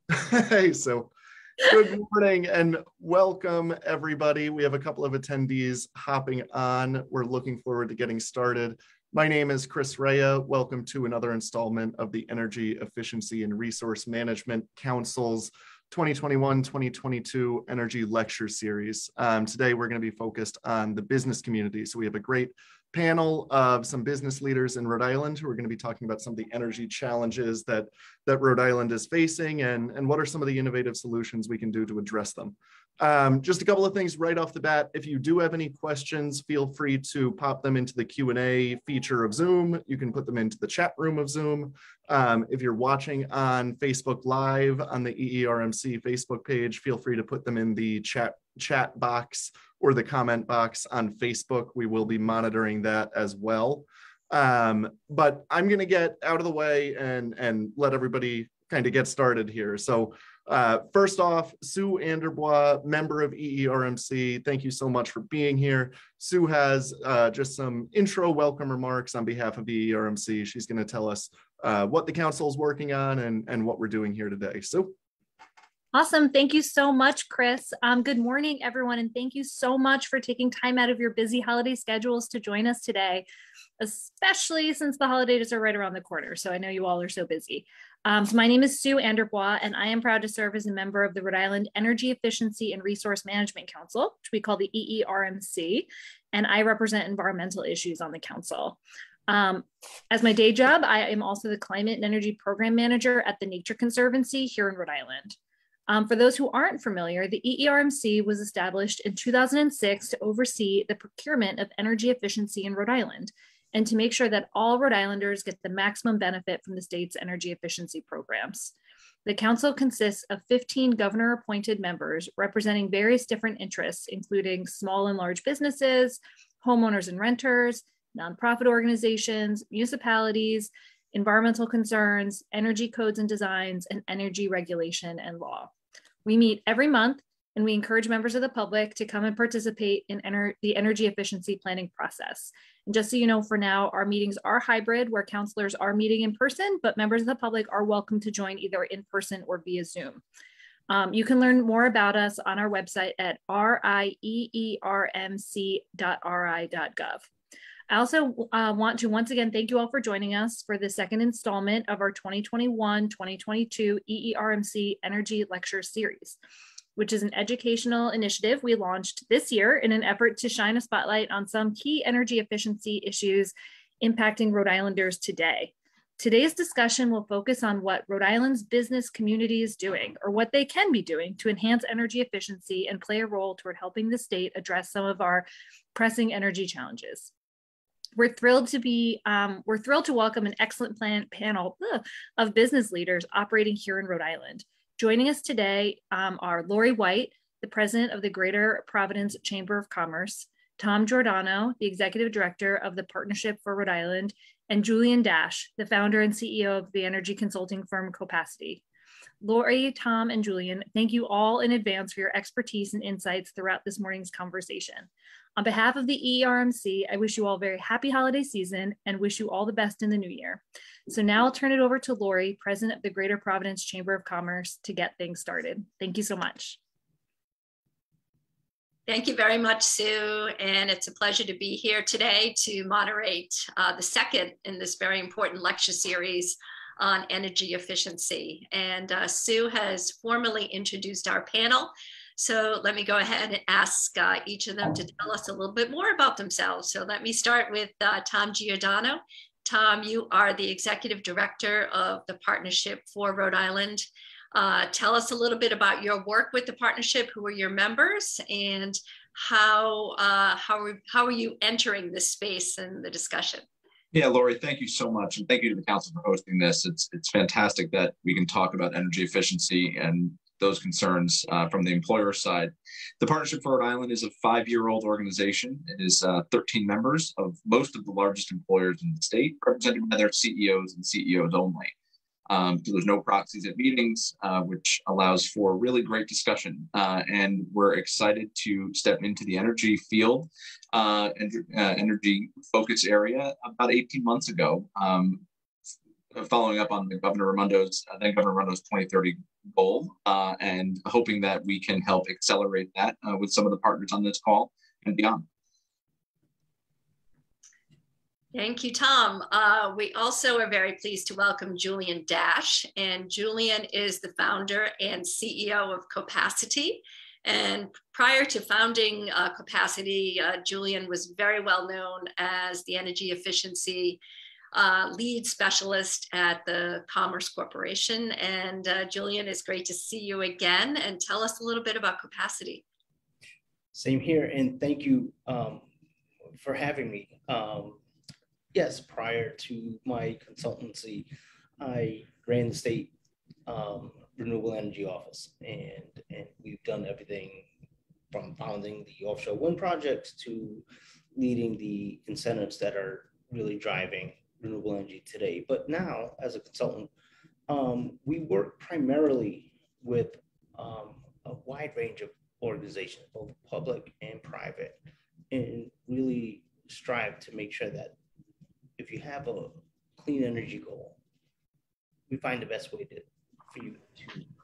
Hey, so good morning and welcome everybody. We have a couple of attendees hopping on. We're looking forward to getting started. My name is Chris Rea. Welcome to another installment of the Energy Efficiency and Resource Management Council's 2021-2022 Energy Lecture Series. Today we're going to be focused on the business community. So we have a great panel of some business leaders in Rhode Island who are going to be talking about some of the energy challenges that Rhode Island is facing and what are some of the innovative solutions we can do to address them. Just a couple of things right off the bat. If you do have any questions, feel free to pop them into the Q&A feature of Zoom. You can put them into the chat room of Zoom. If you're watching on Facebook Live on the EERMC Facebook page, feel free to put them in the chat box or the comment box on Facebook. We will be monitoring that as well. But I'm going to get out of the way and let everybody kind of get started here. So first off, Sue Anderbois, member of EERMC, thank you so much for being here. Sue has just some intro welcome remarks on behalf of EERMC. She's going to tell us what the council is working on and what we're doing here today. Sue? Awesome. Thank you so much, Chris. Good morning, everyone, and thank you so much for taking time out of your busy holiday schedules to join us today, especially since the holidays are right around the corner. So I know you all are so busy. So my name is Sue Anderbois, and I am proud to serve as a member of the Rhode Island Energy Efficiency and Resource Management Council, which we call the EERMC, and I represent environmental issues on the council. As my day job, I am also the Climate and Energy Program Manager at the Nature Conservancy here in Rhode Island. For those who aren't familiar, the EERMC was established in 2006 to oversee the procurement of energy efficiency in Rhode Island and to make sure that all Rhode Islanders get the maximum benefit from the state's energy efficiency programs. The council consists of 15 governor-appointed members representing various different interests, including small and large businesses, homeowners and renters, nonprofit organizations, municipalities, environmental concerns, energy codes and designs, and energy regulation and law. We meet every month, and we encourage members of the public to come and participate in the energy efficiency planning process. And just so you know, for now, our meetings are hybrid, where counselors are meeting in person, but members of the public are welcome to join either in person or via Zoom. You can learn more about us on our website at rieermc.ri.gov. I also want to once again thank you all for joining us for the second installment of our 2021-2022 EERMC Energy Lecture Series, which is an educational initiative we launched this year in an effort to shine a spotlight on some key energy efficiency issues impacting Rhode Islanders today. Today's discussion will focus on what Rhode Island's business community is doing, or what they can be doing to enhance energy efficiency and play a role toward helping the state address some of our pressing energy challenges. We're thrilled to welcome an excellent panel of business leaders operating here in Rhode Island. Joining us today are Laurie White, the president of the Greater Providence Chamber of Commerce, Tom Giordano, the executive director of the Partnership for Rhode Island, and Julian Dash, the founder and CEO of the energy consulting firm Copacity. Laurie, Tom, and Julian, thank you all in advance for your expertise and insights throughout this morning's conversation. On behalf of the EERMC, I wish you all a very happy holiday season and wish you all the best in the new year. So now I'll turn it over to Laurie, president of the Greater Providence Chamber of Commerce, to get things started. Thank you so much. Thank you very much, Sue. And it's a pleasure to be here today to moderate the second in this very important lecture series on energy efficiency. And Sue has formally introduced our panel. So let me go ahead and ask each of them to tell us a little bit more about themselves. So let me start with Tom Giordano. Tom, you are the executive director of the Partnership for Rhode Island. Tell us a little bit about your work with the partnership, who are your members, and how are you entering this space and the discussion? Yeah, Laurie, thank you so much. And thank you to the council for hosting this. It's fantastic that we can talk about energy efficiency and those concerns from the employer side. The Partnership for Rhode Island is a 5-year-old organization. It is 13 members of most of the largest employers in the state, represented by their CEOs and CEOs only. So there's no proxies at meetings, which allows for really great discussion. And we're excited to step into the energy field and energy focus area about 18 months ago, following up on Governor Raimondo's 2030 goal and hoping that we can help accelerate that with some of the partners on this call and beyond. Thank you, Tom. We also are very pleased to welcome Julian Dash, and Julian is the founder and CEO of Copacity. And prior to founding Copacity, Julian was very well known as the energy efficiency lead specialist at the Commerce Corporation. And Julian, it's great to see you again, and tell us a little bit about Copacity. Same here, and thank you for having me. Yes, prior to my consultancy, I ran the state renewable energy office, and we've done everything from founding the offshore wind projects to leading the incentives that are really driving renewable energy today. But now, as a consultant, we work primarily with a wide range of organizations, both public and private, and really strive to make sure that if you have a clean energy goal, we find the best way for you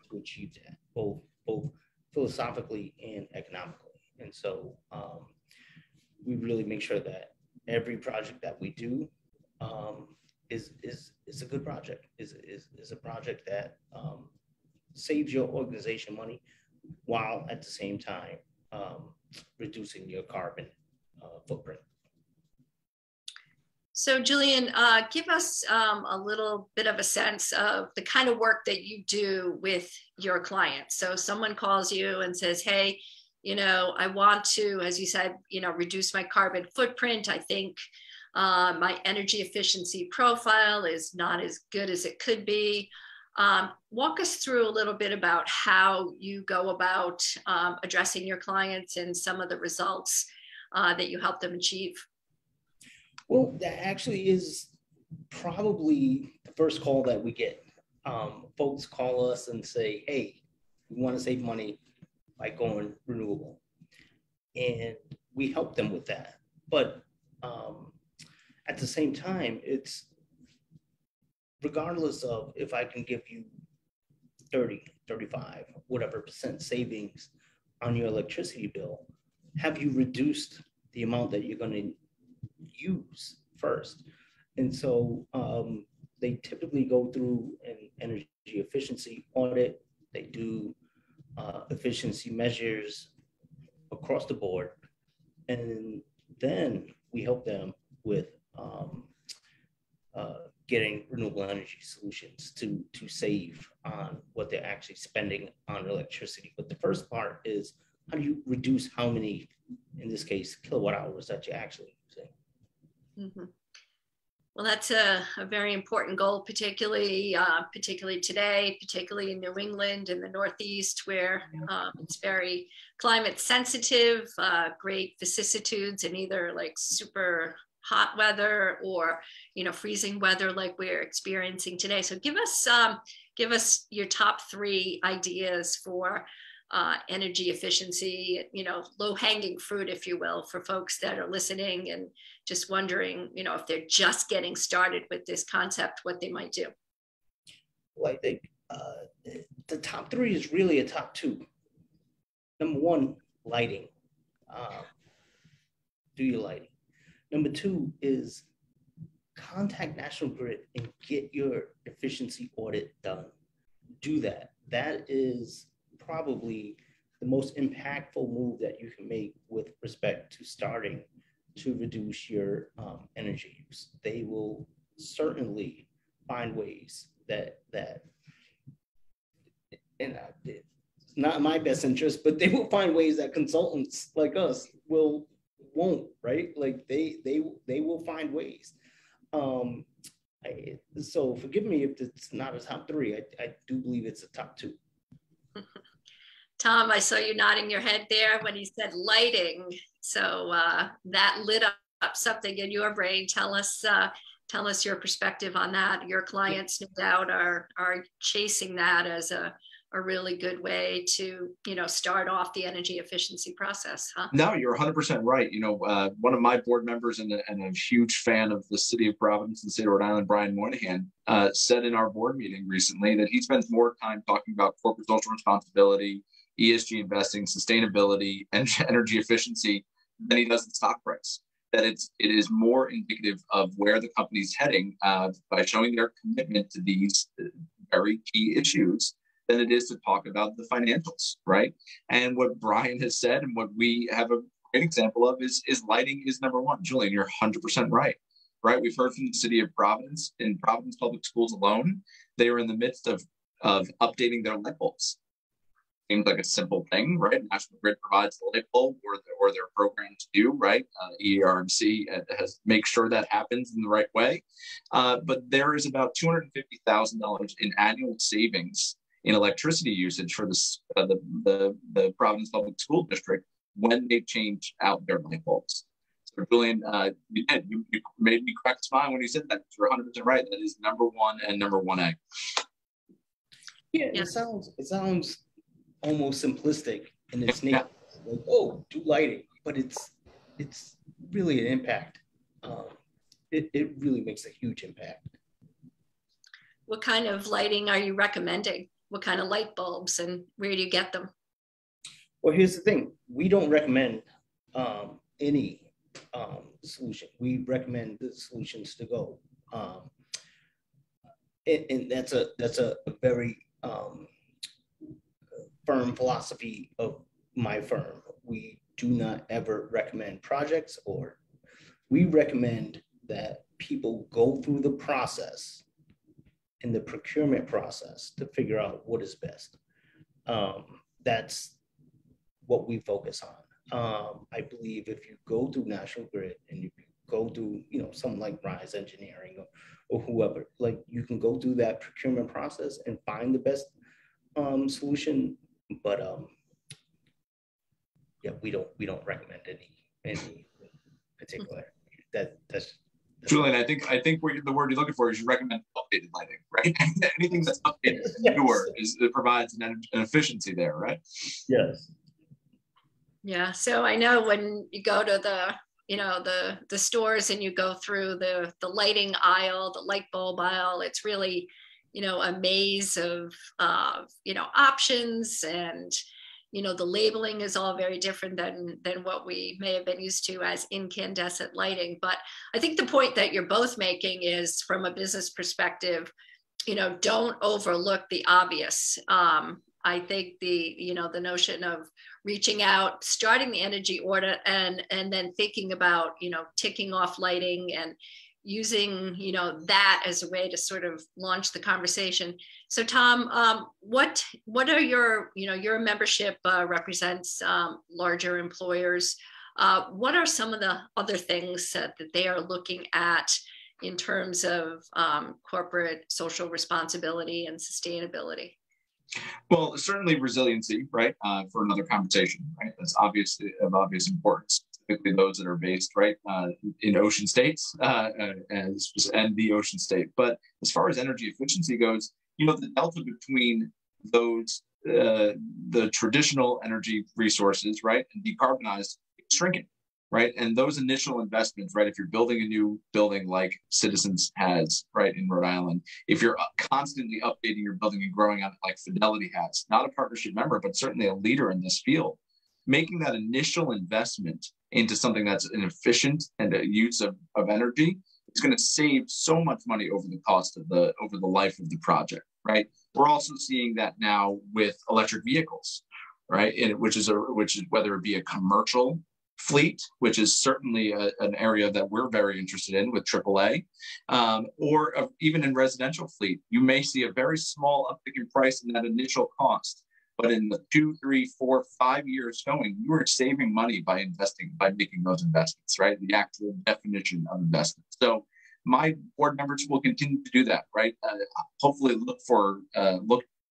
to achieve that, both philosophically and economically. And so we really make sure that every project that we do is a good project, is a project that saves your organization money while at the same time reducing your carbon footprint. So Julian, give us a little bit of a sense of the kind of work that you do with your clients. So someone calls you and says, hey, I want to, as you said, reduce my carbon footprint. I think my energy efficiency profile is not as good as it could be. Walk us through a little bit about how you go about addressing your clients and some of the results that you help them achieve. Well, that actually is probably the first call that we get. Folks call us and say, hey, we want to save money by going renewable. And we help them with that. But at the same time, it's regardless of if I can give you 30, 35, whatever percent savings on your electricity bill, have you reduced the amount that you're going to use first? And so they typically go through an energy efficiency audit. They do efficiency measures across the board. And then we help them with getting renewable energy solutions to save on what they're actually spending on electricity. But the first part is, how do you reduce how many, in this case, kilowatt hours that you're actually using? Mm-hmm. Well, that's a very important goal, particularly today, particularly in New England and the Northeast, where it's very climate sensitive, great vicissitudes, and either like super hot weather or freezing weather like we're experiencing today. So give us your top 3 ideas for energy efficiency, low-hanging fruit, if you will, for folks that are listening and just wondering, if they're just getting started with this concept, what they might do. Well, I think the top 3 is really a top 2. Number 1, lighting. Do your lighting. Number 2 is contact National Grid and get your efficiency audit done. Do that. That is probably the most impactful move that you can make with respect to starting to reduce your energy use. They will certainly find ways that and it's not in my best interest, but they will find ways that consultants like us won't, right? Like they will find ways. So forgive me if it's not a top 3. I do believe it's a top 2. Tom, I saw you nodding your head there when he said lighting. So that lit up something in your brain. Tell us your perspective on that. Your clients, no doubt, are chasing that as a a really good way to, start off the energy efficiency process, huh? No, you're 100% right. One of my board members and a huge fan of the city of Providence and the state of Rhode Island, Brian Moynihan, said in our board meeting recently that he spends more time talking about corporate social responsibility, ESG investing, sustainability, and energy efficiency than he does the stock price. That it is more indicative of where the company's heading by showing their commitment to these very key issues than it is to talk about the financials, right? And what Brian has said and what we have a great example of is lighting is number one. Julian, you're 100% right? We've heard from the city of Providence. In Providence Public Schools alone, they are in the midst of updating their light bulbs. Seems like a simple thing, right? National Grid provides the light bulb or their program to do, right? EERMC has make sure that happens in the right way. But there is about $250,000 in annual savings in electricity usage for the Providence Public School District when they change out their light bulbs. So Julian, you made me crack a smile when you said that. You're 100% right. That is number one and number 1A. Yeah, it sounds almost simplistic in its nature. Like, oh, do lighting, but it's really an impact. It really makes a huge impact. What kind of lighting are you recommending? What kind of light bulbs, and where do you get them? Well, here's the thing. We don't recommend any solution. We recommend the solutions to go. And that's a very firm philosophy of my firm. We do not ever recommend projects, or we recommend that people go through the process, in the procurement process, to figure out what is best. That's what we focus on. I believe if you go through National Grid and you go through, something like Rise Engineering or whoever, like you can go through that procurement process and find the best solution. But yeah, we don't recommend any particular. That's Julian, I think the word you're looking for is you recommend updated lighting, right? Anything that's updated newer it provides an efficiency there, right? Yes. Yeah. So I know when you go to the stores and you go through the lighting aisle, the light bulb aisle, it's really, a maze of options, and the labeling is all very different than what we may have been used to as incandescent lighting. But I think the point that you're both making is, from a business perspective, don't overlook the obvious. I think the notion of reaching out, starting the energy audit, and then thinking about, ticking off lighting and using, that as a way to sort of launch the conversation. So Tom, what are your membership represents larger employers. What are some of the other things that they are looking at in terms of corporate social responsibility and sustainability? Well, certainly resiliency, right? For another conversation, right? That's obviously of obvious importance, typically those that are based, right, in ocean states and the ocean state. But as far as energy efficiency goes, the delta between those, the traditional energy resources, right, and decarbonized, it's shrinking, right? And those initial investments, right, if you're building a new building like Citizens has, right, in Rhode Island, if you're constantly updating your building and growing on it like Fidelity has, not a partnership member, but certainly a leader in this field, making that initial investment into something that's an efficient and a use of energy is going to save so much money over the life of the project, right? We're also seeing that now with electric vehicles, right? Which is whether it be a commercial fleet, which is certainly an area that we're very interested in with AAA, or even in residential fleet, you may see a very small uptick in price in that initial cost. But in the 2, 3, 4, 5 years going, you are saving money by making those investments, right? The actual definition of investment. So my board members will continue to do that, right? Hopefully look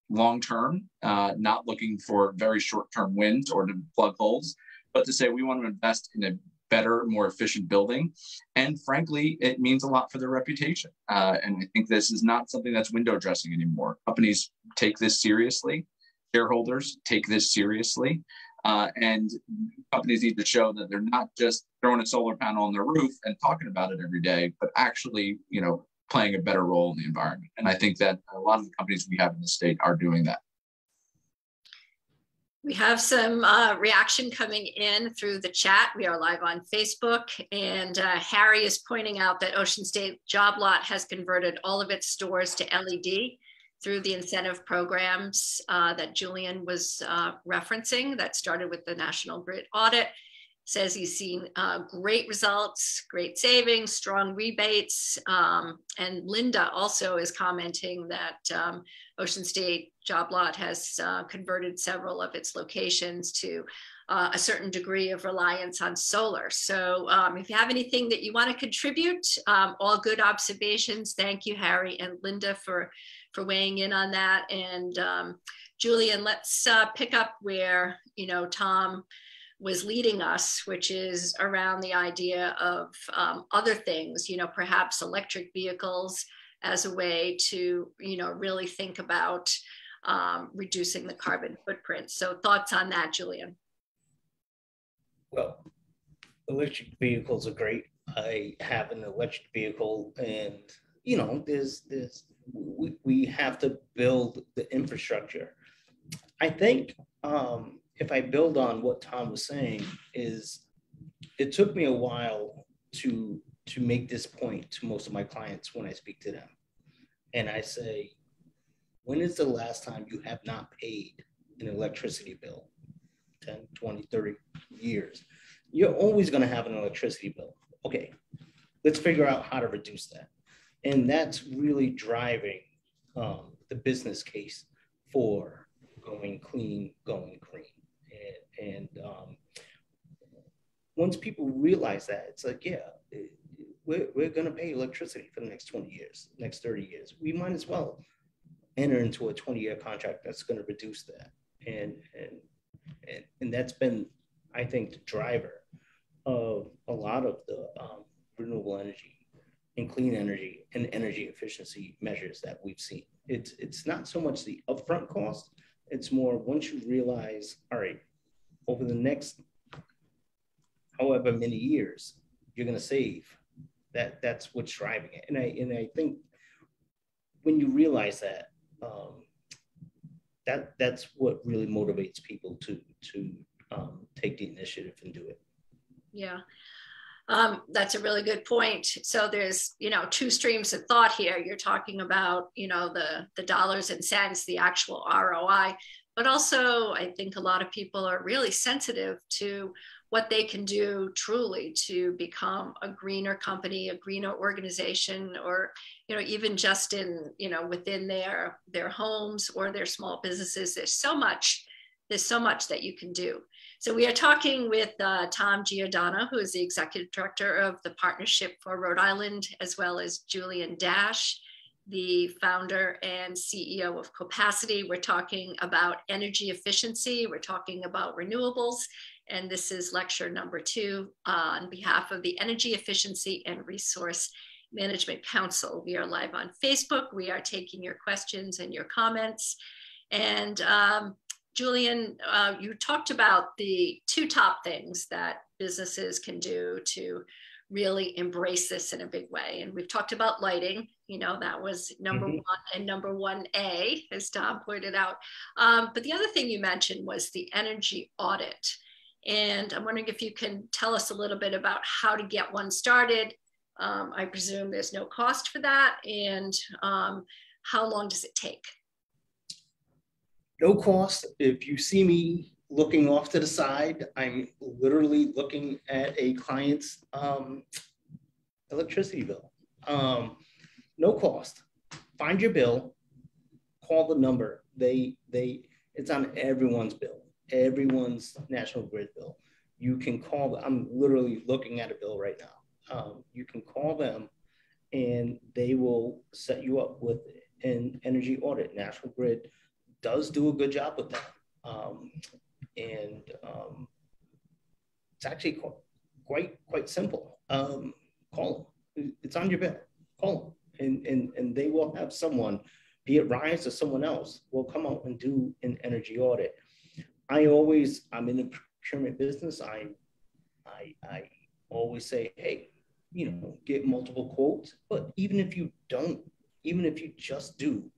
long-term, not looking for very short-term wins or to plug holes, but to say we want to invest in a better, more efficient building. And frankly, it means a lot for their reputation. And I think this is not something that's window dressing anymore. Companies take this seriously. shareholders take this seriously. And companies need to show that they're not just throwing a solar panel on their roof and talking about it every day, but actually, playing a better role in the environment. And I think that a lot of the companies we have in the state are doing that. We have some reaction coming in through the chat. We are live on Facebook, and Harry is pointing out that Ocean State Job Lot has converted all of its stores to LED through the incentive programs that Julian was referencing that started with the National Grid audit. Says he's seen great results, great savings, strong rebates. And Linda also is commenting that Ocean State Job Lot has converted several of its locations to a certain degree of reliance on solar. So if you have anything that you want to contribute, all good observations. Thank you, Harry and Linda, for weighing in on that. And Julian, let's pick up where, Tom was leading us, which is around the idea of other things, perhaps electric vehicles as a way to, really think about reducing the carbon footprint. So thoughts on that, Julian? Well, electric vehicles are great. I have an electric vehicle, and, we have to build the infrastructure. I think, if I build on what Tom was saying, is it took me a while to make this point to most of my clients when I speak to them. And I say, when is the last time you have not paid an electricity bill? 10, 20, 30 years. You're always going to have an electricity bill. Okay, let's figure out how to reduce that. And that's really driving the business case for going clean, going green. And once people realize that, it's like, yeah, we're going to pay electricity for the next 20 years, next 30 years. We might as well enter into a 20-year contract that's going to reduce that. And that's been, I think, the driver of a lot of the renewable energy and clean energy and energy efficiency measures that we've seen. It's not so much the upfront cost. It's more once you realize, all right, over the next however many years, you're going to save. That's what's driving it. And I think when you realize that, that's what really motivates people to take the initiative and do it. Yeah. That's a really good point. So there's, two streams of thought here. You're talking about, the dollars and cents, the actual ROI, but also I think a lot of people are really sensitive to what they can do truly to become a greener company, a greener organization, or, even just in, within their homes or their small businesses. There's so much that you can do. So we are talking with Tom Giordano, who is the Executive Director of the Partnership for Rhode Island, as well as Julian Dash, the founder and CEO of Copacity. We're talking about energy efficiency. We're talking about renewables. And this is lecture number 2 on behalf of the Energy Efficiency and Resource Management Council. We are live on Facebook. We are taking your questions and your comments. And Julian, you talked about the 2 top things that businesses can do to really embrace this in a big way. And we've talked about lighting, that was number 1 and number 1A, as Tom pointed out. But the other thing you mentioned was the energy audit. And I'm wondering if you can tell us a little bit about how to get one started. I presume there's no cost for that. And how long does it take? No cost. If you see me looking off to the side, I'm literally looking at a client's electricity bill. No cost. Find your bill, call the number. It's on everyone's bill, everyone's National Grid bill. You can call, I'm literally looking at a bill right now. You can call them and they will set you up with an energy audit. National Grid does do a good job with that. It's actually quite simple. Call them. It's on your bill. Call them. And they will have someone be it Rise or someone else, will come out and do an energy audit. I'm in the procurement business. I always say, hey, get multiple quotes, but even if you just do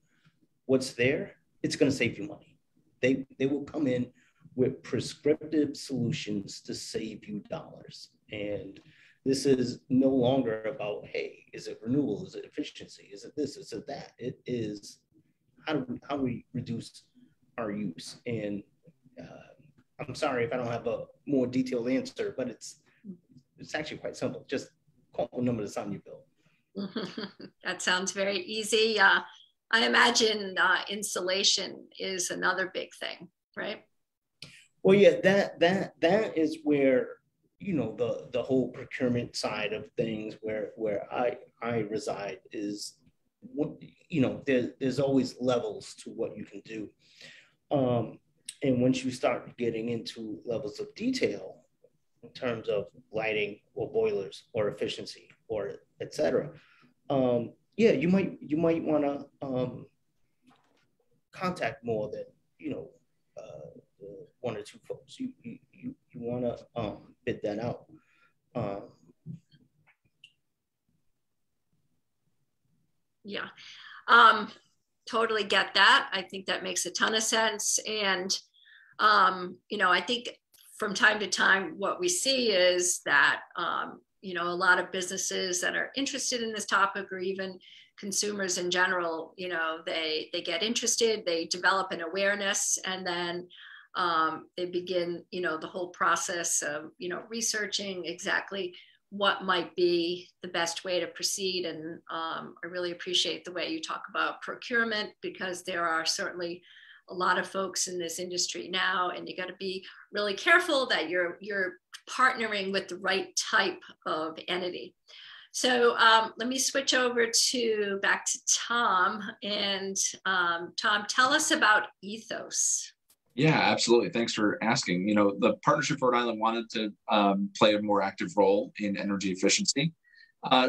what's there, it's going to save you money. They will come in with prescriptive solutions to save you dollars. And this is no longer about, hey, is it renewable? Is it efficiency? Is it this? Is it that? It is how do we reduce our use? And I'm sorry if I don't have a more detailed answer, but it's actually quite simple. Just call the number that's on your bill. That sounds very easy. I imagine insulation is another big thing, right? Well, yeah, that is where the whole procurement side of things, where I reside, is there's always levels to what you can do, and once you start getting into levels of detail in terms of lighting or boilers or efficiency or et cetera, yeah, you might want to contact more than one or two folks. You want to bid that out. Yeah, totally get that. I think that makes a ton of sense. And, I think from time to time, what we see is that, a lot of businesses that are interested in this topic, or even consumers in general, they get interested, they develop an awareness, and then they begin, the whole process of, researching exactly what might be the best way to proceed. And I really appreciate the way you talk about procurement, because there are certainly a lot of folks in this industry now, and you got to be really careful that you're partnering with the right type of entity. So let me switch over back to Tom. And Tom, tell us about Ethos. Yeah, absolutely. Thanks for asking. The Partnership for Rhode Island wanted to play a more active role in energy efficiency.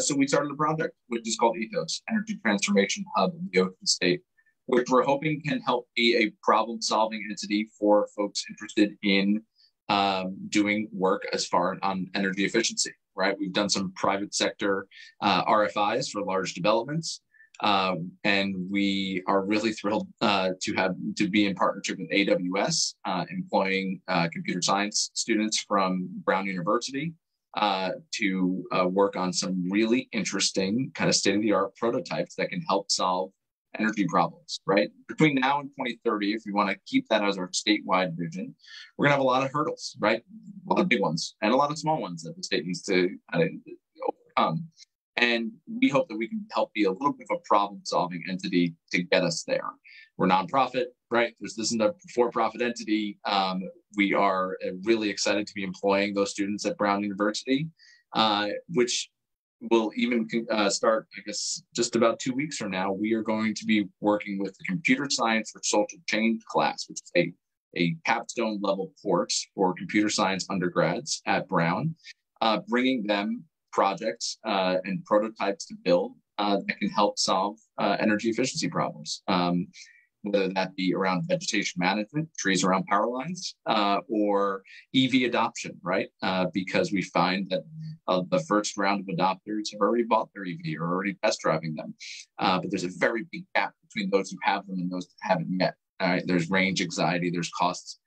So we started a project, which is called Ethos, Energy Transformation Hub in the Ocean State, which we're hoping can help be a problem-solving entity for folks interested in doing work as far on energy efficiency, right? We've done some private sector RFIs for large developments. And we are really thrilled to be in partnership with AWS, employing computer science students from Brown University to work on some really interesting kind of state-of-the-art prototypes that can help solve energy problems, right? Between now and 2030, if we want to keep that as our statewide vision, we're going to have a lot of hurdles, right? A lot of big ones and a lot of small ones that the state needs to overcome. And we hope that we can help be a little bit of a problem-solving entity to get us there. We're nonprofit, right? This isn't a for-profit entity. We are really excited to be employing those students at Brown University, which will even start, I guess, just about 2 weeks from now. We are going to be working with the Computer Science for Social Change class, which is a capstone level course for computer science undergrads at Brown, bringing them projects and prototypes to build that can help solve energy efficiency problems, whether that be around vegetation management, trees around power lines, or EV adoption, right? Because we find that the first round of adopters have already bought their EV or already test driving them. But there's a very big gap between those who have them and those that haven't yet. All right? There's range anxiety, there's cost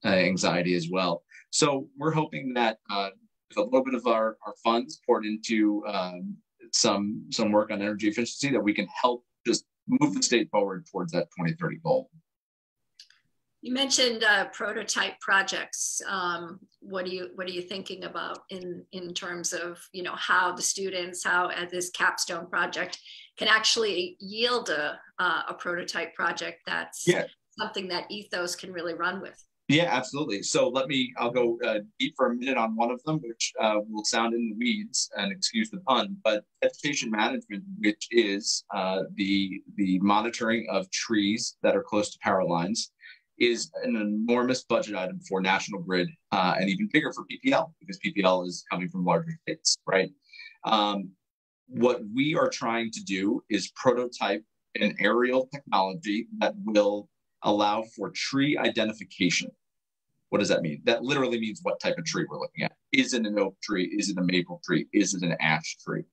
anxiety as well. So we're hoping that with a little bit of our funds poured into some work on energy efficiency, that we can help just move the state forward towards that 2030 goal. You mentioned prototype projects. What are you thinking about in terms of how the students, how this capstone project can actually yield a prototype project that's something that Ethos can really run with? Yeah, absolutely. So I'll go deep for a minute on one of them, which will sound in the weeds, and excuse the pun, but vegetation management, which is the monitoring of trees that are close to power lines, is an enormous budget item for National Grid, and even bigger for PPL, because PPL is coming from larger states, right? What we are trying to do is prototype an aerial technology that will allow for tree identification. What does that mean? That literally means what type of tree we're looking at. Is it an oak tree? Is it a maple tree? Is it an ash tree?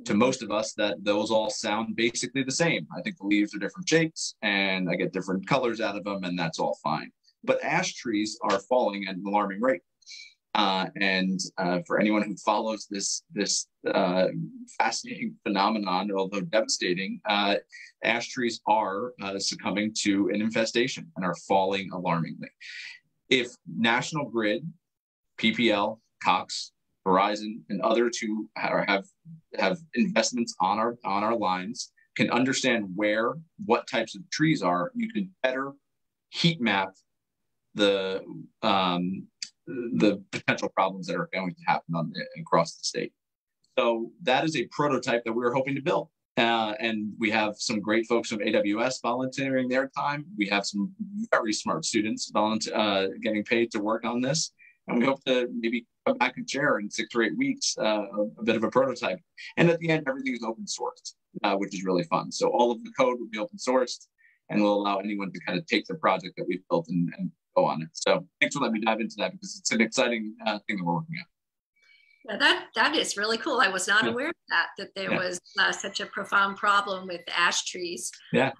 To most of us, those all sound basically the same. I think the leaves are different shapes and I get different colors out of them, and that's all fine. But ash trees are falling at an alarming rate. For anyone who follows this fascinating phenomenon, although devastating, ash trees are succumbing to an infestation and are falling alarmingly. If National Grid, PPL, Cox, Verizon, and others who have investments on our lines can understand what types of trees are, you can better heat map the potential problems that are going to happen across the state. So that is a prototype that we're hoping to build. And we have some great folks from AWS volunteering their time. We have some very smart students getting paid to work on this. And we hope to maybe come back and share in 6 or 8 weeks a bit of a prototype. And at the end, everything is open sourced, which is really fun. So all of the code will be open sourced and will allow anyone to kind of take the project that we've built and go on it. So thanks for letting me dive into that, because it's an exciting thing that we're working on. Yeah, that is really cool. I was not aware of that there was such a profound problem with ash trees. Yeah.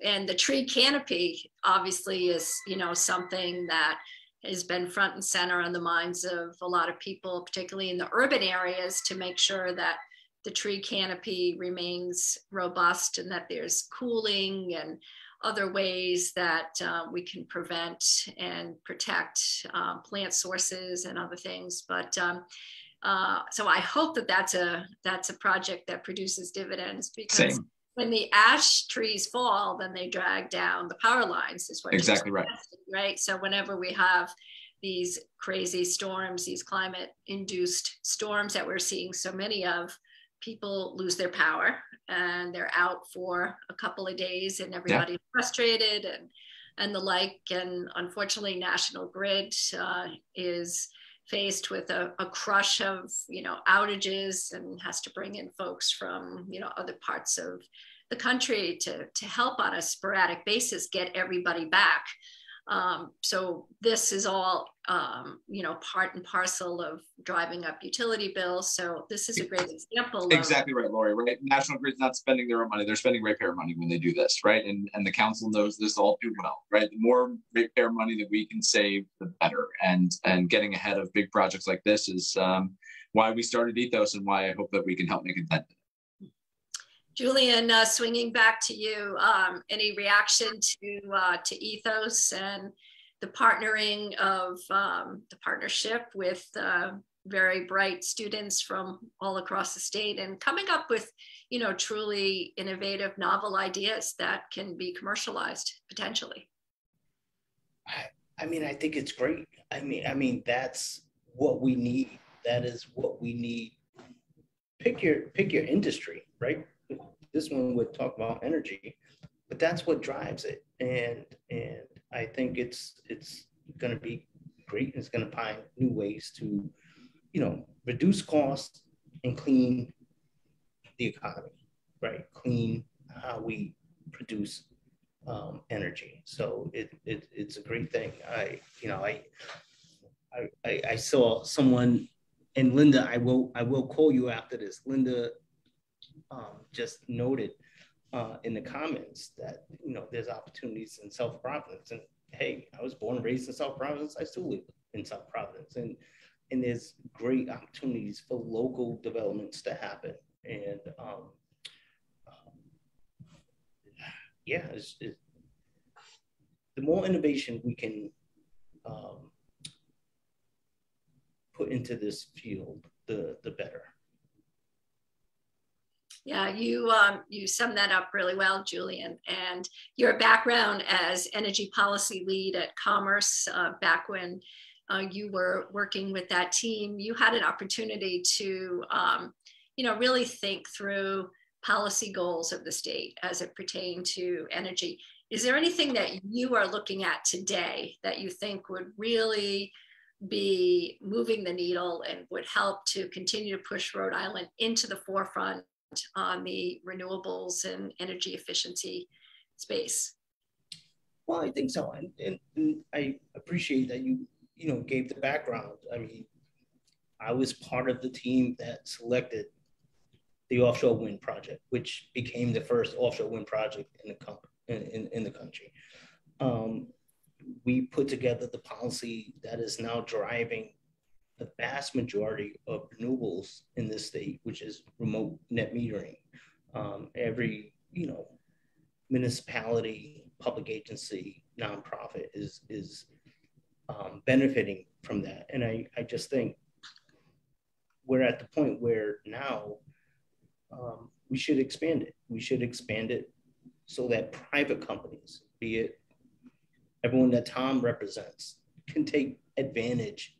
And the tree canopy obviously is, something that has been front and center on the minds of a lot of people, particularly in the urban areas, to make sure that the tree canopy remains robust and that there's cooling and other ways that we can prevent and protect plant sources and other things. But so I hope that that's a project that produces dividends, because when the ash trees fall, then they drag down the power lines, is what exactly right. Right. So whenever we have these crazy storms, these climate induced storms that we're seeing so many of, people lose their power and they're out for a couple of days and everybody's frustrated and the like. And unfortunately, National Grid is faced with a crush of, outages and has to bring in folks from, other parts of the country to help on a sporadic basis get everybody back. So this is all, part and parcel of driving up utility bills. So this is a great example. Exactly right, Laurie, right? National Grid's not spending their own money. They're spending ratepayer money when they do this, right? And the council knows this all too well, right? The more ratepayer money that we can save, the better. And getting ahead of big projects like this is why we started Ethos and why I hope that we can help make a dent. Julian, swinging back to you, any reaction to Ethos and the partnering of the partnership with very bright students from all across the state and coming up with, truly innovative, novel ideas that can be commercialized potentially? I think it's great. I mean, that's what we need. That is what we need. Pick your industry, right? This one would talk about energy, but that's what drives it. And I think it's going to be great. It's going to find new ways to, reduce costs and clean the economy, right? Clean how we produce energy. So it's a great thing. I saw someone, and Linda, I will call you after this. Linda just noted in the comments that there's opportunities in South Providence, and hey, I was born and raised in South Providence. I still live in South Providence, and there's great opportunities for local developments to happen. And the more innovation we can put into this field, the better. Yeah, you summed that up really well, Julian. And your background as energy policy lead at Commerce, back when you were working with that team, you had an opportunity to, really think through policy goals of the state as it pertained to energy. Is there anything that you are looking at today that you think would really be moving the needle and would help to continue to push Rhode Island into the forefront on the renewables and energy efficiency space? Well, I think so, and I appreciate that you gave the background. I mean, I was part of the team that selected the offshore wind project, which became the first offshore wind project in the country. We put together the policy that is now driving the vast majority of renewables in this state, which is remote net metering. Every municipality, public agency, nonprofit is benefiting from that. And I just think we're at the point where now we should expand it. We should expand it so that private companies, be it everyone that Tom represents, can take advantage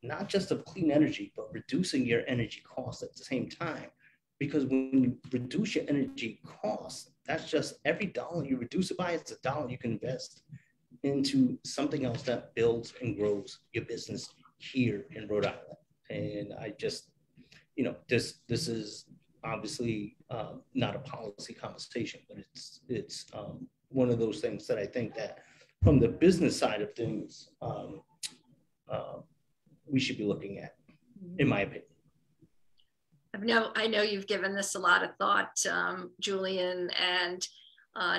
not just of clean energy, but reducing your energy costs at the same time. Because when you reduce your energy costs, that's just every dollar you reduce it by, it's a dollar you can invest into something else that builds and grows your business here in Rhode Island. And I just, this is obviously not a policy conversation, but it's one of those things that I think that from the business side of things, we should be looking at, in my opinion. I know you've given this a lot of thought, Julian, and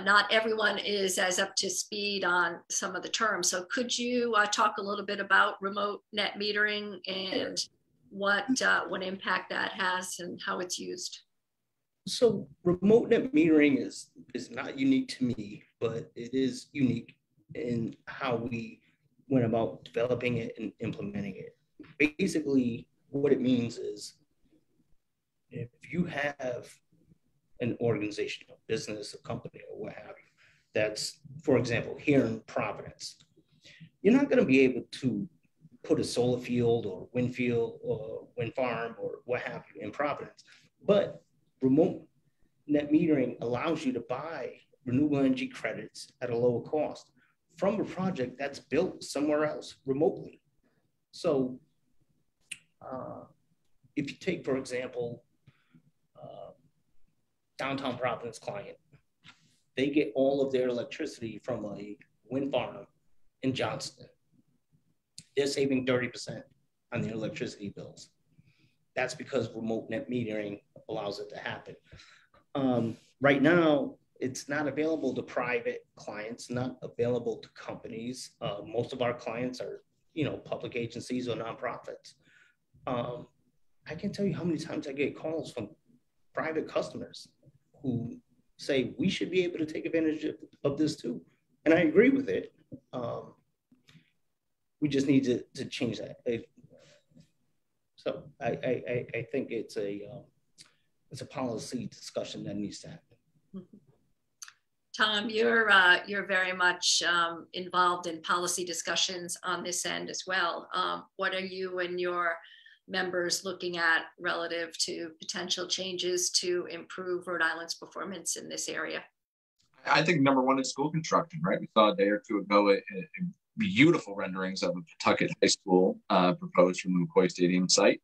not everyone is as up to speed on some of the terms. So could you talk a little bit about remote net metering and what impact that has and how it's used? So remote net metering is not unique to me, but it is unique in how we went about developing it and implementing it. Basically, what it means is if you have an organization, a business, a company, or what have you, that's, for example, here in Providence, you're not going to be able to put a solar field or wind field or wind farm or what have you in Providence. But remote net metering allows you to buy renewable energy credits at a lower cost from a project that's built somewhere else remotely. So if you take, for example, downtown Providence client, they get all of their electricity from a wind farm in Johnston. They're saving 30% on their electricity bills. That's because remote net metering allows it to happen. Right now, it's not available to private clients, not available to companies. Most of our clients are, public agencies or nonprofits. I can tell you how many times I get calls from private customers who say we should be able to take advantage of this too. And I agree with it. We just need to change that. So I think it's a policy discussion that needs to happen. Mm-hmm. Tom, you're very much involved in policy discussions on this end as well. What are you and your members looking at relative to potential changes to improve Rhode Island's performance in this area? I think number one is school construction, right? We saw a day or two ago a beautiful renderings of a Pawtucket High School proposed from the McCoy Stadium site.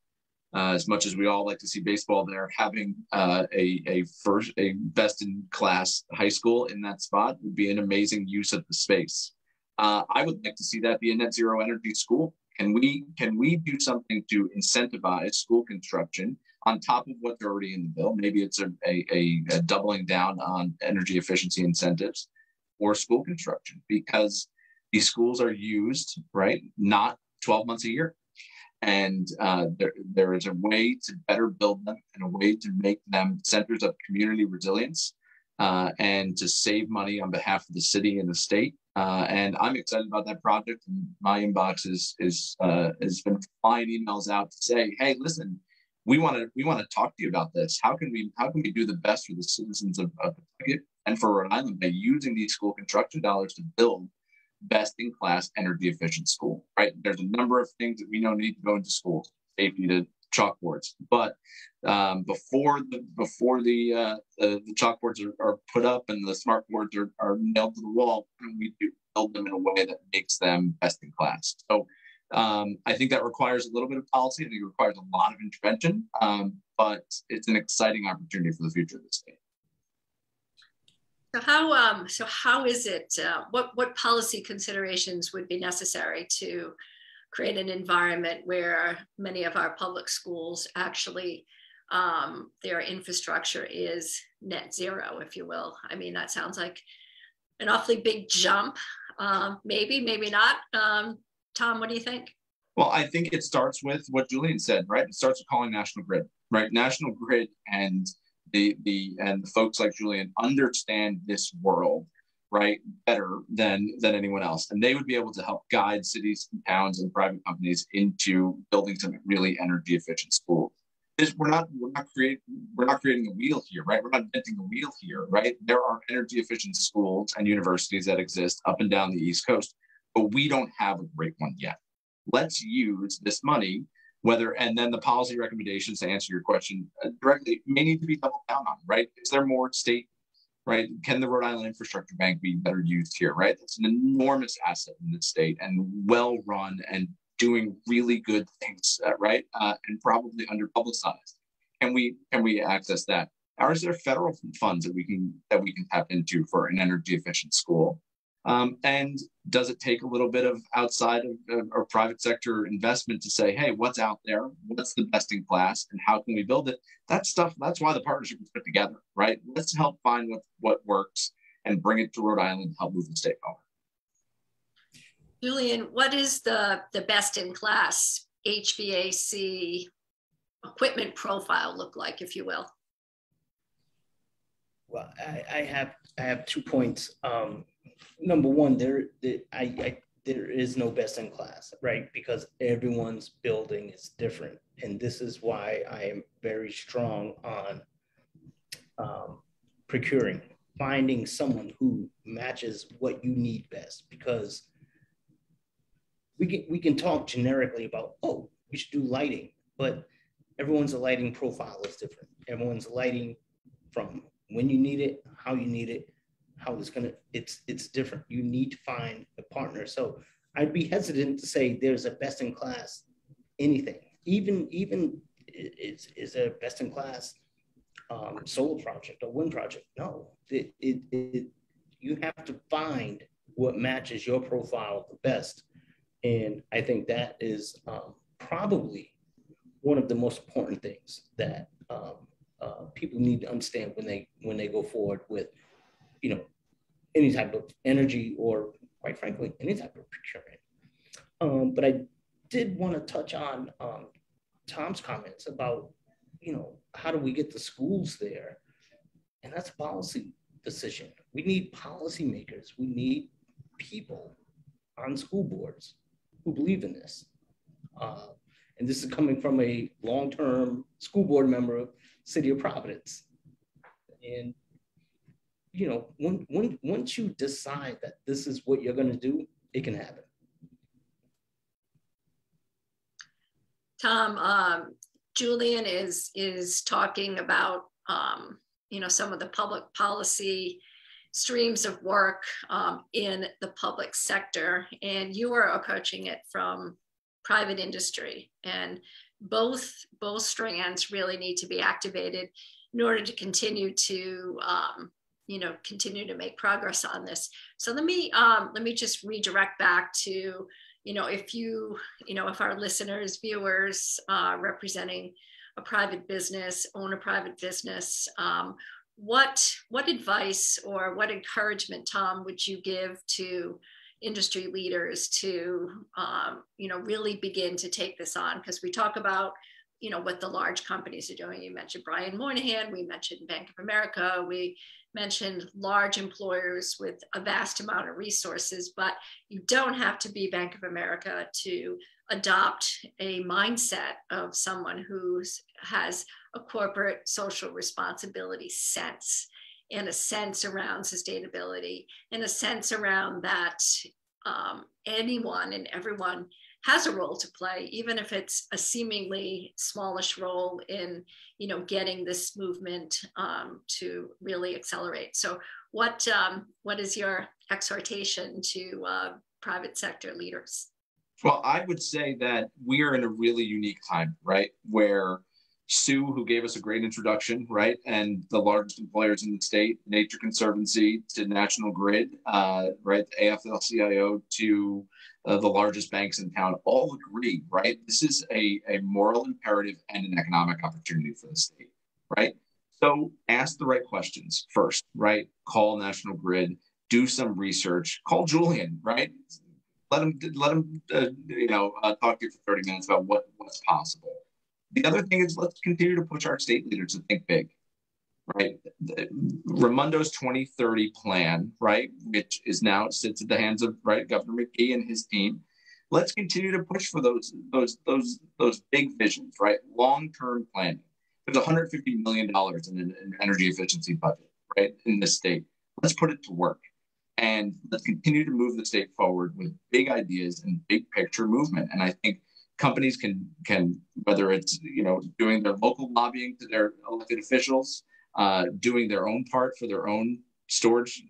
As much as we all like to see baseball there, having a best-in-class high school in that spot would be an amazing use of the space. I would like to see that be a net zero energy school. Can we do something to incentivize school construction on top of what's already in the bill? Maybe it's a doubling down on energy efficiency incentives for school construction, because these schools are used, right, not 12 months a year. And there is a way to better build them and a way to make them centers of community resilience and to save money on behalf of the city and the state. And I'm excited about that project. And my inbox has been flying emails out to say, hey, listen, we want to talk to you about this. How can we do the best for the citizens of Pawtucket and for Rhode Island by using these school construction dollars to build best-in-class energy efficient school, right? There's a number of things that we know need to go into schools, safety to chalkboards, but before the chalkboards are put up and the smart boards are nailed to the wall, we do build them in a way that makes them best in class. So I think that requires a little bit of policy. I think it requires a lot of intervention, but it's an exciting opportunity for the future of the state. So how is it? What policy considerations would be necessary to create an environment where many of our public schools actually their infrastructure is net zero, if you will? I mean, that sounds like an awfully big jump. Maybe, maybe not. Tom, what do you think? Well, I think it starts with what Julian said, right? It starts with calling National Grid, right? National Grid and the folks like Julian understand this world, right, better than anyone else, and they would be able to help guide cities and towns and private companies into building some really energy efficient schools. We're not creating a wheel here, right? We're not inventing a wheel here, right? There are energy efficient schools and universities that exist up and down the East Coast, but we don't have a great one yet. Let's use this money. And then the policy recommendations, to answer your question directly, may need to be doubled down on, right? Is there more state, right? Can the Rhode Island Infrastructure Bank be better used here, right? It's an enormous asset in the state and well run and doing really good things, right? And probably under publicized. Can we access that? Or is there federal funds that we can tap into for an energy efficient school? And does it take a little bit of outside of or private sector investment to say, hey, what's out there? What's the best in class? And how can we build it? That stuff, that's why the partnership was put together, right? Let's help find what works and bring it to Rhode Island to help move the state forward. Julian, what is the best in class HVAC equipment profile look like, if you will? Well, I have 2 points. Number one, there is no best in class, right? Because everyone's building is different. And this is why I am very strong on procuring, finding someone who matches what you need best. Because we can talk generically about, oh, we should do lighting, but everyone's lighting profile is different. Everyone's lighting from when you need it, how you need it, how it's different. You need to find a partner. So I'd be hesitant to say there's a best in class anything. Even is a best in class solar project or wind project. No, you have to find what matches your profile the best. And I think that is probably one of the most important things that people need to understand when they go forward with, any type of energy or, quite frankly, any type of procurement. But I did want to touch on Tom's comments about, how do we get the schools there? And that's a policy decision. We need policymakers. We need people on school boards who believe in this. And this is coming from a long-term school board member of City of Providence. And once you decide that this is what you're going to do, it can happen. Tom, Julian is talking about some of the public policy streams of work in the public sector, and you are approaching it from private industry, and both strands really need to be activated in order to continue to make progress on this. So let me just redirect back to, if our listeners, viewers representing a private business, own a private business, what advice or what encouragement, Tom, would you give to industry leaders to, really begin to take this on? Because we talk about, what the large companies are doing. You mentioned Brian Moynihan, we mentioned Bank of America, we mentioned large employers with a vast amount of resources, but you don't have to be Bank of America to adopt a mindset of someone who has a corporate social responsibility sense, and a sense around sustainability, and a sense around that anyone and everyone has a role to play, even if it's a seemingly smallish role in, getting this movement to really accelerate. So what is your exhortation to private sector leaders? Well, I would say that we are in a really unique time, right? Where Sue, who gave us a great introduction, right? And the largest employers in the state, Nature Conservancy to National Grid, right? The AFL-CIO to the largest banks in town, all agree, right? This is a moral imperative and an economic opportunity for the state, right? So ask the right questions first, right? Call National Grid, do some research, call Julian, right? Let him talk to you for 30 minutes about what's possible. The other thing is, let's continue to push our state leaders to think big, right? Raimondo's 2030 plan, right, which is now sits at the hands of Governor McGee and his team. Let's continue to push for those big visions, right? Long-term planning. There's $150 million in an energy efficiency budget, right, in this state. Let's put it to work. And let's continue to move the state forward with big ideas and big picture movement. And I think companies can whether it's doing their local lobbying to their elected officials, doing their own part for their own storage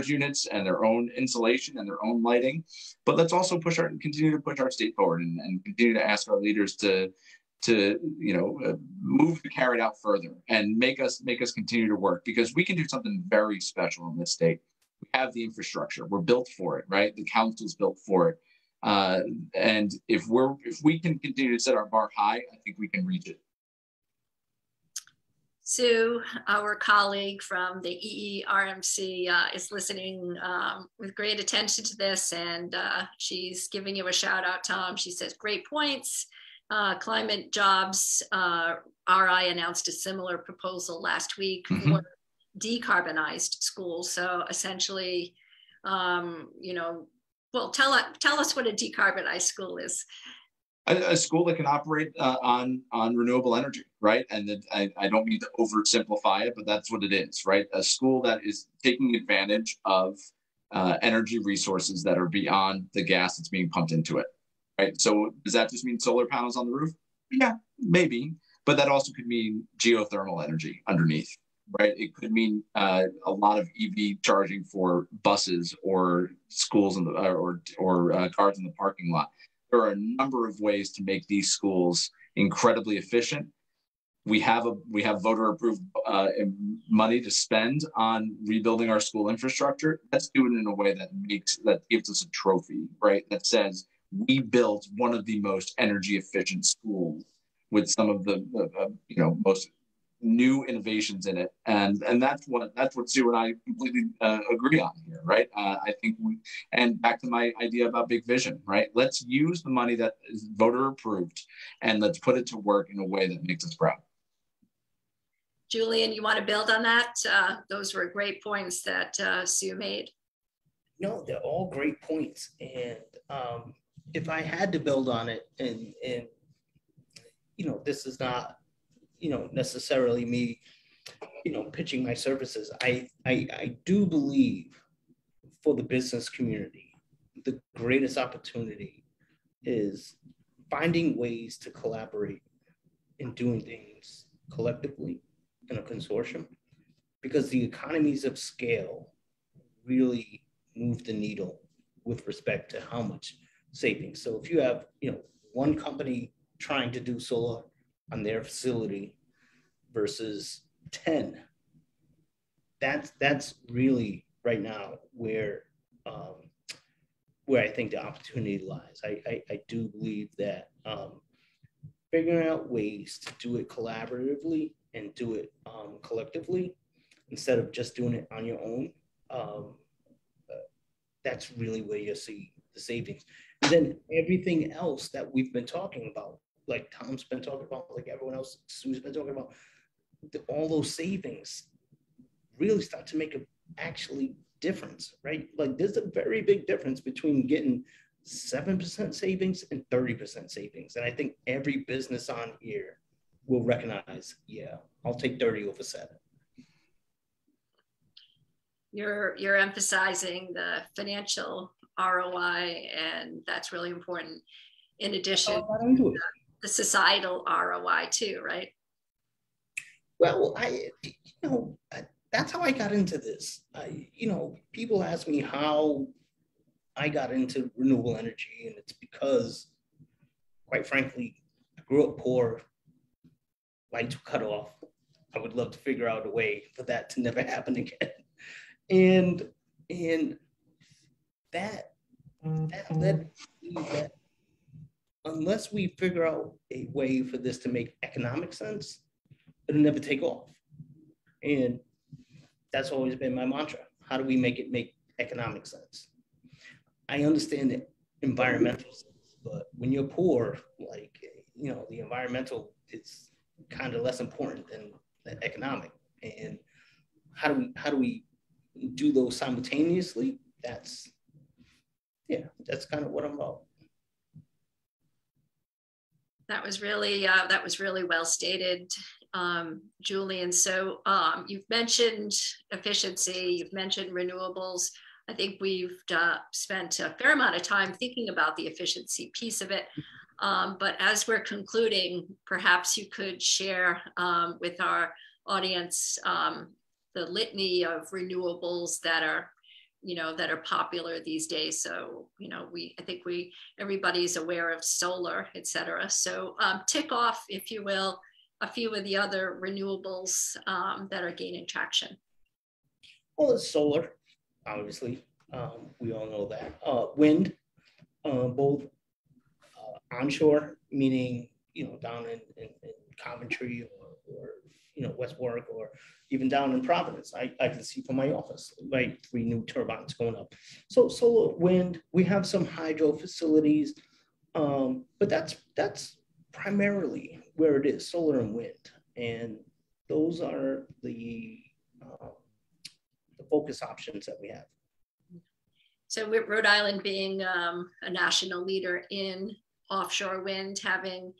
units and their own insulation and their own lighting. But let's also continue to push our state forward and continue to ask our leaders to move the carrot out further and make us continue to work, because we can do something very special in this state. We have the infrastructure. We're built for it, right? The council's built for it. And if we can continue to set our bar high, I think we can reach it. Sue, our colleague from the EERMC, is listening with great attention to this, and she's giving you a shout out, Tom. She says, great points. Climate Jobs, RI announced a similar proposal last week for decarbonized schools. So essentially, well, tell us what a decarbonized school is. A school that can operate on renewable energy, right? And I don't mean to oversimplify it, but that's what it is, right? A school that is taking advantage of energy resources that are beyond the gas that's being pumped into it, right? So does that just mean solar panels on the roof? Yeah, maybe, but that also could mean geothermal energy underneath, right? It could mean a lot of EV charging for buses or schools or cars in the parking lot. There are a number of ways to make these schools incredibly efficient. We have voter approved money to spend on rebuilding our school infrastructure. Let's do it in a way that gives us a trophy, right? That says we built one of the most energy efficient schools with some of the most new innovations in it, and that's what Sue and I completely agree on here, right? I think and back to my idea about big vision, right? Let's use the money that is voter approved and let's put it to work in a way that makes us proud. Julian, you want to build on that? Those were great points that Sue made. No, they're all great points, and if I had to build on it, and this is not necessarily me, pitching my services. I do believe for the business community, the greatest opportunity is finding ways to collaborate and doing things collectively in a consortium, because the economies of scale really move the needle with respect to how much savings. So if you have, one company trying to do solar on their facility versus 10, that's really right now where I think the opportunity lies. I do believe that figuring out ways to do it collaboratively and do it collectively instead of just doing it on your own, that's really where you'll see the savings. And then everything else that we've been talking about, like Tom's been talking about, like everyone else, Sue's been talking about, all those savings really start to make an actually difference, right? Like there's a very big difference between getting 7% savings and 30% savings. And I think every business on here will recognize, yeah, I'll take 30 over 7. You're emphasizing the financial ROI, and that's really important. In addition, the societal ROI too, right? Well, that's how I got into this. People ask me how I got into renewable energy, and it's because, quite frankly, I grew up poor, lights were cut off. I would love to figure out a way for that to never happen again. And that led me that unless we figure out a way for this to make economic sense, it'll never take off. And that's always been my mantra. How do we make it make economic sense? I understand the environmental sense, but when you're poor, like, the environmental is kind of less important than the economic. And how do we do those simultaneously? That's kind of what I'm about. That was really well stated, Julian. So you've mentioned efficiency, you've mentioned renewables. I think we've spent a fair amount of time thinking about the efficiency piece of it. But as we're concluding, perhaps you could share with our audience the litany of renewables that are popular these days. So, I think everybody's aware of solar, et cetera. So tick off, if you will, a few of the other renewables that are gaining traction. Well, it's solar, obviously. We all know that. Wind, both onshore, meaning, down in Coventry or West Warwick, or even down in Providence. I can see from my office, right, 3 new turbines going up. So solar, wind, we have some hydro facilities, but that's primarily where it is, solar and wind. And those are the focus options that we have. So with Rhode Island being a national leader in offshore wind, having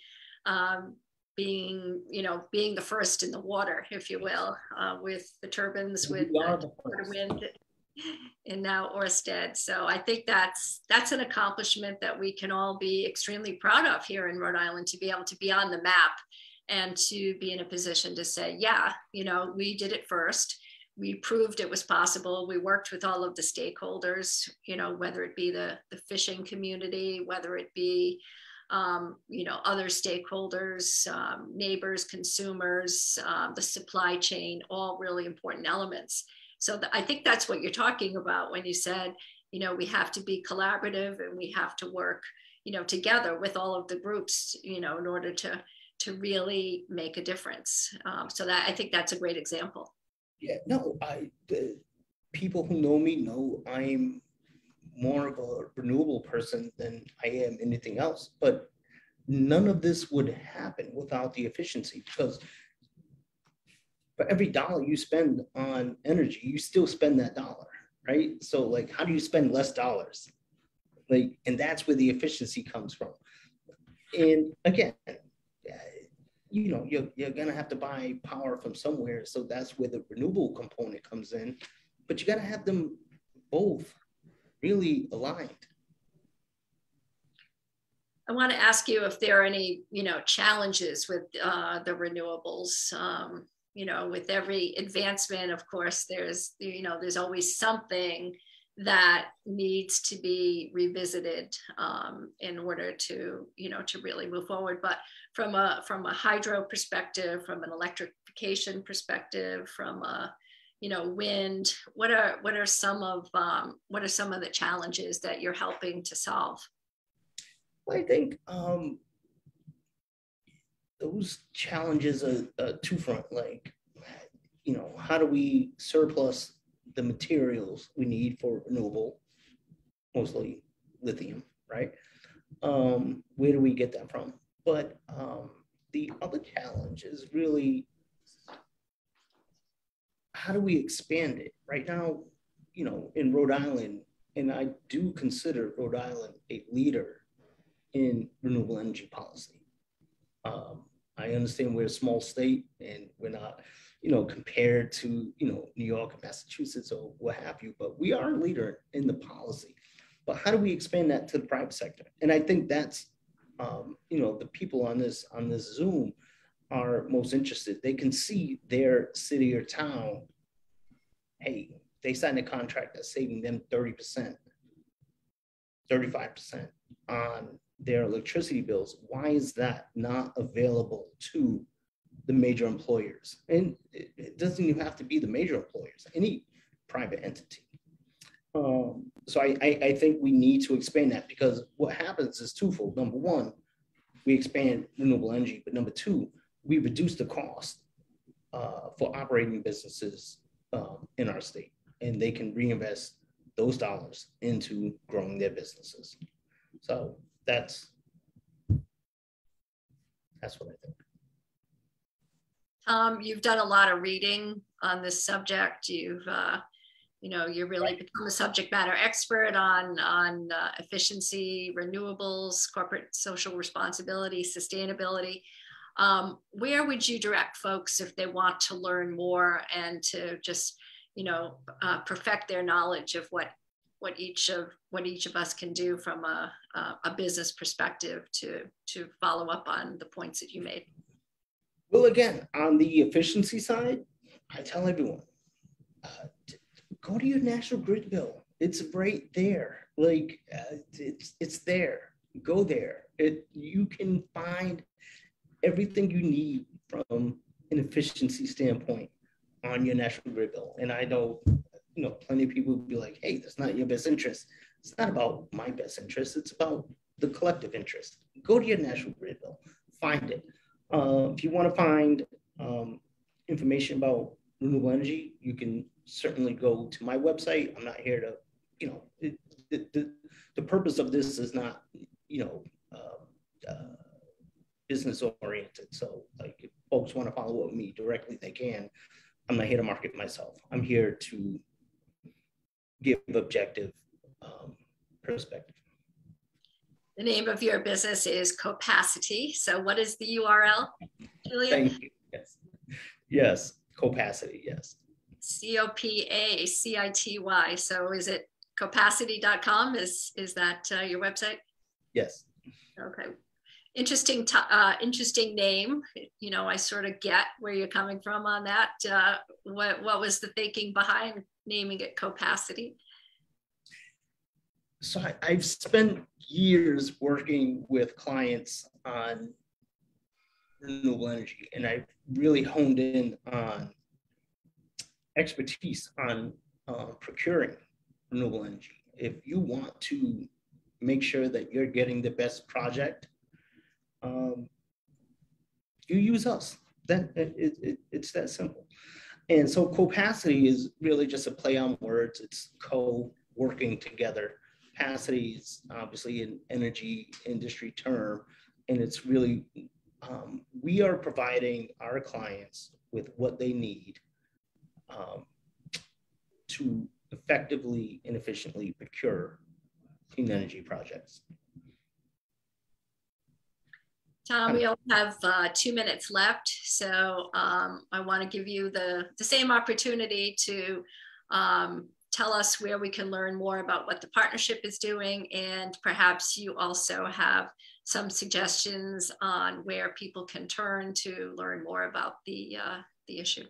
being the first in the water, if you will, with the turbines, with wind, and now Ørsted. So I think that's an accomplishment that we can all be extremely proud of here in Rhode Island, to be able to be on the map and to be in a position to say, yeah, we did it first. We proved it was possible. We worked with all of the stakeholders, whether it be the fishing community, whether it be other stakeholders, neighbors, consumers, the supply chain, all really important elements. So I think that's what you're talking about when you said, we have to be collaborative and we have to work, together with all of the groups, in order to really make a difference. So that, I think that's a great example. Yeah, no, the people who know me know I'm more of a renewable person than I am anything else. But none of this would happen without the efficiency, because for every dollar you spend on energy, you still spend that dollar, right? So like, how do you spend less dollars? Like, and that's where the efficiency comes from. And again, you're gonna have to buy power from somewhere. So that's where the renewable component comes in, but you gotta have them both really aligned. I want to ask you if there are any, challenges with the renewables. With every advancement, of course, there's always something that needs to be revisited in order to really move forward. But from a hydro perspective, from an electrification perspective, from a wind, what are some of the challenges that you're helping to solve? I think those challenges are two-front. Like, how do we surplus the materials we need for renewable, mostly lithium, right? Where do we get that from? But the other challenge is really, how do we expand it? Right now, in Rhode Island, and I do consider Rhode Island a leader in renewable energy policy. I understand we're a small state and we're not, compared to, New York and Massachusetts or what have you, but we are a leader in the policy. But how do we expand that to the private sector? And I think that's, the people on this Zoom are most interested. They can see their city or town, hey, they signed a contract that's saving them 30%. 35% on their electricity bills. Why is that not available to the major employers? And it doesn't even have to be the major employers, any private entity. So I think we need to expand that, because what happens is twofold. Number one, we expand renewable energy, but number two, we reduce the cost for operating businesses in our state, and they can reinvest those dollars into growing their businesses. So that's what I think. Tom, you've done a lot of reading on this subject. You're really become a subject matter expert on efficiency, renewables, corporate social responsibility, sustainability. Where would you direct folks if they want to learn more and to just, perfect their knowledge of what each of us can do from a business perspective to follow up on the points that you made? Well, again, on the efficiency side, I tell everyone, go to your national grid bill. It's right there. Like it's there. Go there. You can find everything you need from an efficiency standpoint on your national grid bill. And I know, plenty of people will be like, hey, that's not your best interest. It's not about my best interest. It's about the collective interest. Go to your national grid bill, find it. If you want to find information about renewable energy, you can certainly go to my website. I'm not here to, the purpose of this is not, business oriented. So like if folks want to follow up with me directly, they can. I'm not here to market myself. I'm here to give objective perspective. The name of your business is Copacity. So what is the URL, Julian? Thank you. Yes. Copacity. Yes. COPACITY. So is it copacity.com? Is that your website? Yes. Okay. Interesting name. I sort of get where you're coming from on that. What was the thinking behind naming it Copacity? So I've spent years working with clients on renewable energy, and I've really honed in on expertise on procuring renewable energy. If you want to make sure that you're getting the best project, you use us. It's that simple. And so Copacity is really just a play on words. It's co-working together. Capacity is obviously an energy industry term, and it's really, we are providing our clients with what they need to effectively and efficiently procure clean energy projects. Tom, we only have 2 minutes left, so I want to give you the same opportunity to tell us where we can learn more about what the partnership is doing, and perhaps you also have some suggestions on where people can turn to learn more about the issue.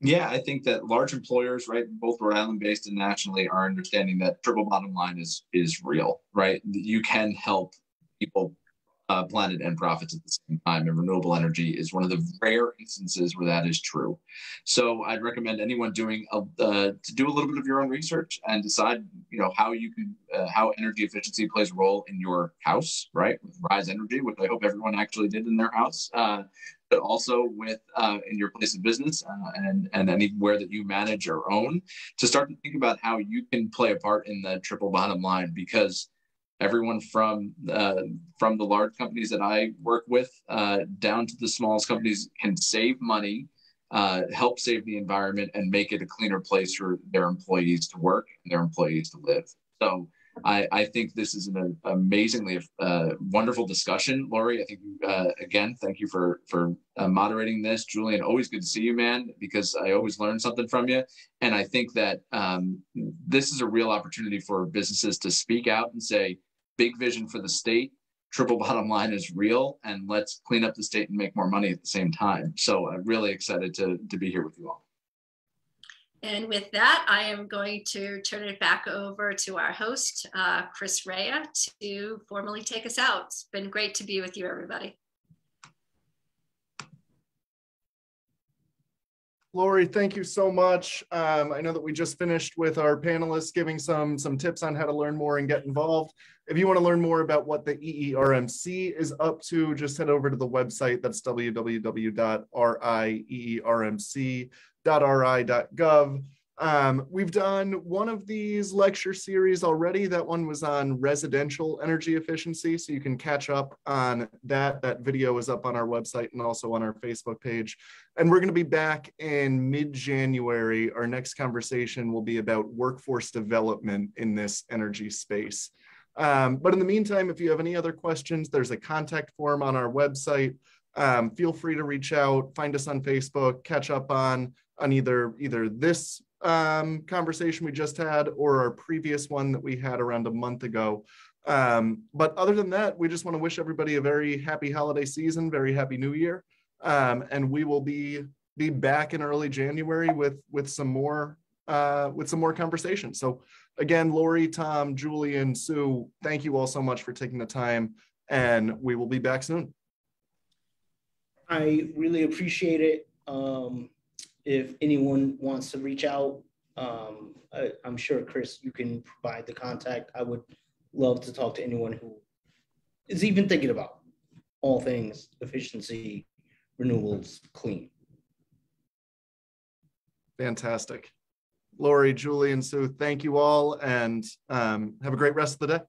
Yeah, I think that large employers, right, both Rhode Island based and nationally, are understanding that triple bottom line is real, right? You can help people planet and profits at the same time, and renewable energy is one of the rare instances where that is true. So I'd recommend anyone doing to do a little bit of your own research and decide, how you can how energy efficiency plays a role in your house, right? With Rise Energy, which I hope everyone actually did in their house, but also with in your place of business and anywhere that you manage or own, to start to think about how you can play a part in the triple bottom line, because everyone from the large companies that I work with down to the smallest companies can save money, help save the environment, and make it a cleaner place for their employees to work and their employees to live. So I think this is an amazingly wonderful discussion. Laurie, I think, again, thank you for moderating this. Julian, always good to see you, man, because I always learn something from you. And I think that this is a real opportunity for businesses to speak out and say, big vision for the state, triple bottom line is real, and let's clean up the state and make more money at the same time. So I'm really excited to be here with you all. And with that, I am going to turn it back over to our host, Chris Rea, to formally take us out. It's been great to be with you, everybody. Laurie, thank you so much. I know that we just finished with our panelists giving some tips on how to learn more and get involved. If you want to learn more about what the EERMC is up to, just head over to the website. That's www.rieermc.ri.gov. We've done one of these lecture series already. That one was on residential energy efficiency, so you can catch up on that. That video is up on our website and also on our Facebook page. And we're going to be back in mid-January. Our next conversation will be about workforce development in this energy space. But in the meantime, if you have any other questions, there's a contact form on our website. Feel free to reach out, find us on Facebook, catch up on either this conversation we just had or our previous one that we had around a month ago. But other than that, we just want to wish everybody a very happy holiday season, very happy new year. And we will be back in early January with some more conversation. So again, Laurie, Tom, Julian, Sue, thank you all so much for taking the time, and we will be back soon. I really appreciate it. If anyone wants to reach out, I'm sure, Chris, you can provide the contact. I would love to talk to anyone who is even thinking about all things efficiency, renewables, clean. Fantastic. Laurie, Julian, Sue, thank you all, and have a great rest of the day.